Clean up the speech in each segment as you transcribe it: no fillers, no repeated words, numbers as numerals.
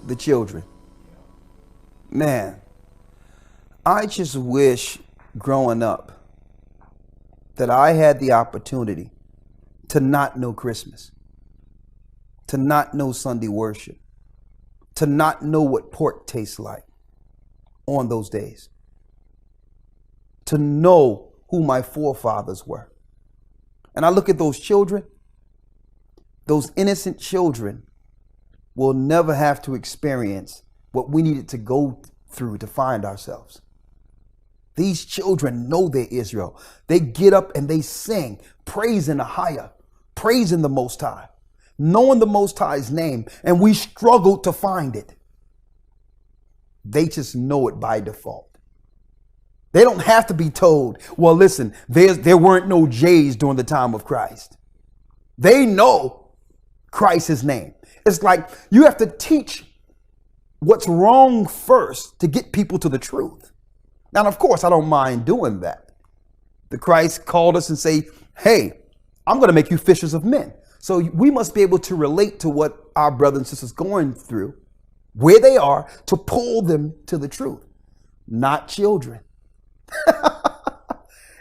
the children. Man, I just wish growing up that I had the opportunity to not know Christmas, to not know Sunday worship, to not know what pork tastes like on those days, to know who my forefathers were. And I look at those children, those innocent children will never have to experience what we needed to go through to find ourselves. These children know they're Israel. They get up and they sing, praising the higher, praising the Most High, knowing the Most High's name, and we struggle to find it. They just know it by default. They don't have to be told, well, listen, there weren't no J's during the time of Christ. They know Christ's name. It's like you have to teach what's wrong first to get people to the truth. Now, of course, I don't mind doing that. The Christ called us and say, hey, I'm going to make you fishers of men. So we must be able to relate to what our brothers and sisters going through, where they are, to pull them to the truth, not children.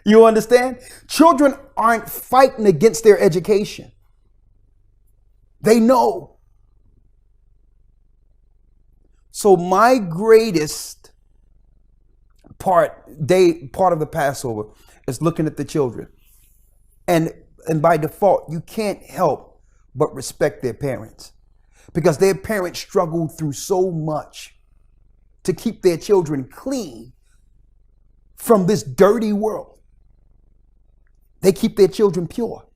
You understand? Children aren't fighting against their education. They know. So my greatest part of the Passover is looking at the children. And by default, you can't help but respect their parents, because their parents struggled through so much to keep their children clean from this dirty world. They keep their children pure.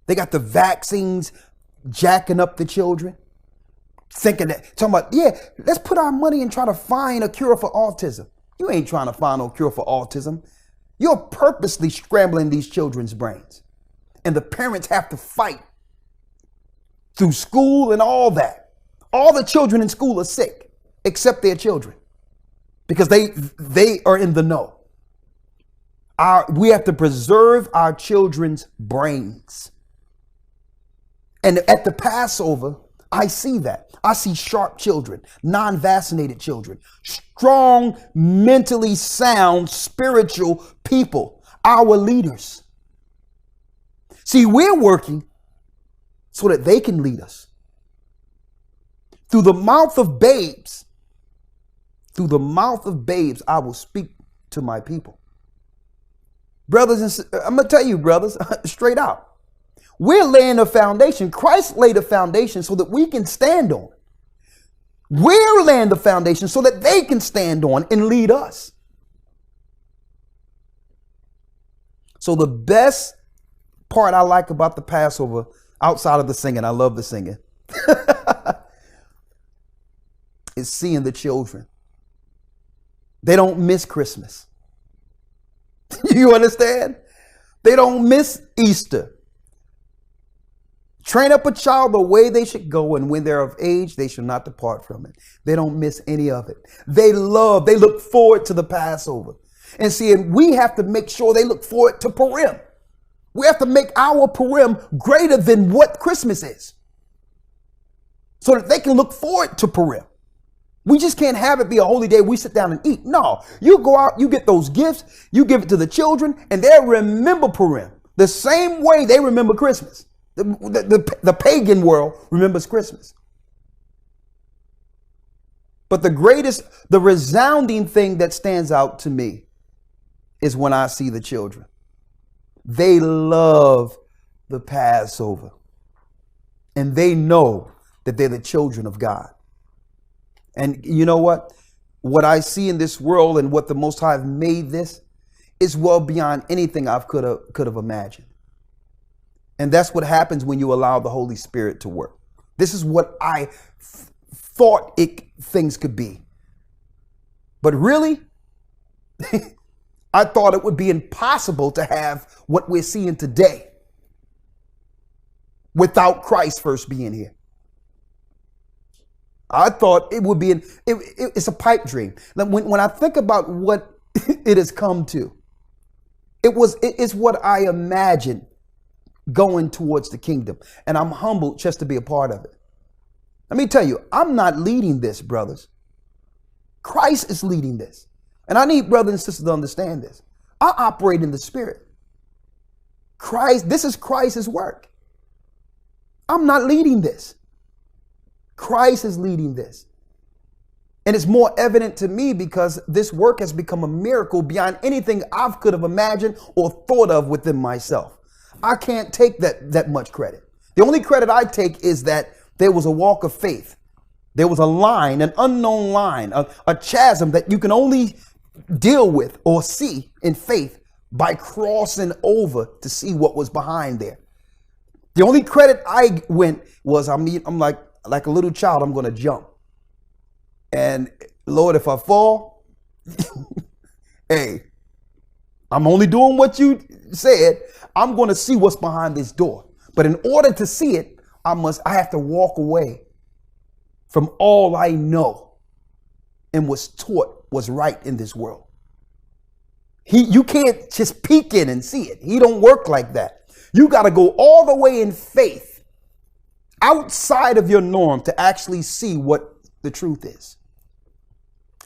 They got the vaccines jacking up the children, thinking that, talking about, yeah, let's put our money and try to find a cure for autism. You ain't trying to find no cure for autism. You're purposely scrambling these children's brains. And the parents have to fight through school and all that. All the children in school are sick, except their children, because they are in the know. We have to preserve our children's brains. And at the Passover, I see that. I see sharp children, non-vaccinated children, strong, mentally sound, spiritual people, our leaders. See, we're working so that they can lead us. Through the mouth of babes, I will speak to my people. Brothers and sisters, I'm going to tell you, brothers, straight out. We're laying a foundation. Christ laid a foundation so that we can stand on. We're laying the foundation so that they can stand on and lead us. So the best part I like about the Passover, outside of the singing, I love the singing, is seeing the children. They don't miss Christmas. You understand? They don't miss Easter. Train up a child the way they should go, and when they're of age, they shall not depart from it. They don't miss any of it. They look forward to the Passover. And see, and we have to make sure they look forward to Purim. We have to make our Purim greater than what Christmas is, so that they can look forward to Purim. We just can't have it be a holy day we sit down and eat. No, you go out, you get those gifts, you give it to the children, and they'll remember Purim the same way they remember Christmas. The pagan world remembers Christmas. But the resounding thing that stands out to me is when I see the children. They love the Passover, and they know that they're the children of God. And you know what? What I see in this world and what the Most High have made this is well beyond anything I could have imagined. And that's what happens when you allow the Holy Spirit to work. This is what I thought things could be. But really, I thought it would be impossible to have what we're seeing today without Christ first being here. I thought it would be it's a pipe dream. When I think about what it has come to, it's what I imagined going towards the kingdom. And I'm humbled just to be a part of it. Let me tell you, I'm not leading this, brothers. Christ is leading this. And I need brothers and sisters to understand this. I operate in the Spirit. This is Christ's work. I'm not leading this. Christ is leading this. And it's more evident to me because this work has become a miracle beyond anything I could have imagined or thought of within myself. I can't take that much credit. The only credit I take is that there was a walk of faith. There was a line, an unknown line, a chasm that you can only deal with or see in faith by crossing over to see what was behind there. The only credit I went was I'm like a little child, I'm going to jump. And Lord, if I fall, hey, I'm only doing what you said. I'm going to see what's behind this door. But in order to see it, I have to walk away from all I know and was taught was right in this world. You can't just peek in and see it. He don't work like that. You got to go all the way in faith outside of your norm to actually see what the truth is.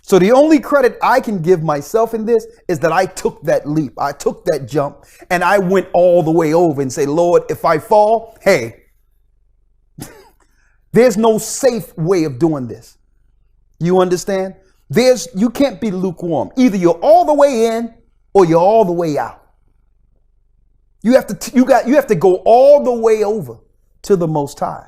So the only credit I can give myself in this is that I took that leap. I took that jump and I went all the way over and say, Lord, if I fall, hey, there's no safe way of doing this. You understand? You can't be lukewarm. Either you're all the way in or you're all the way out. You have to go all the way over to the Most High.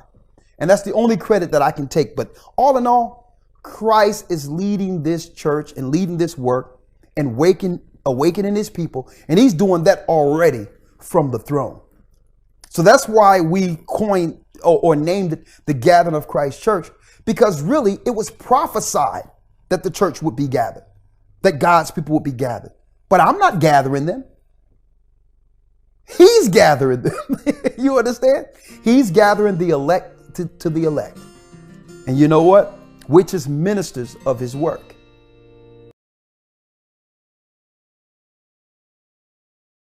And that's the only credit that I can take. But all in all, Christ is leading this church and leading this work and awakening his people. And he's doing that already from the throne. So that's why we coined or named it the Gathering of Christ Church, because really it was prophesied that the church would be gathered, that God's people would be gathered. But I'm not gathering them. He's gathering them. You understand? He's gathering the elect to the elect. And you know what? Which is ministers of his work.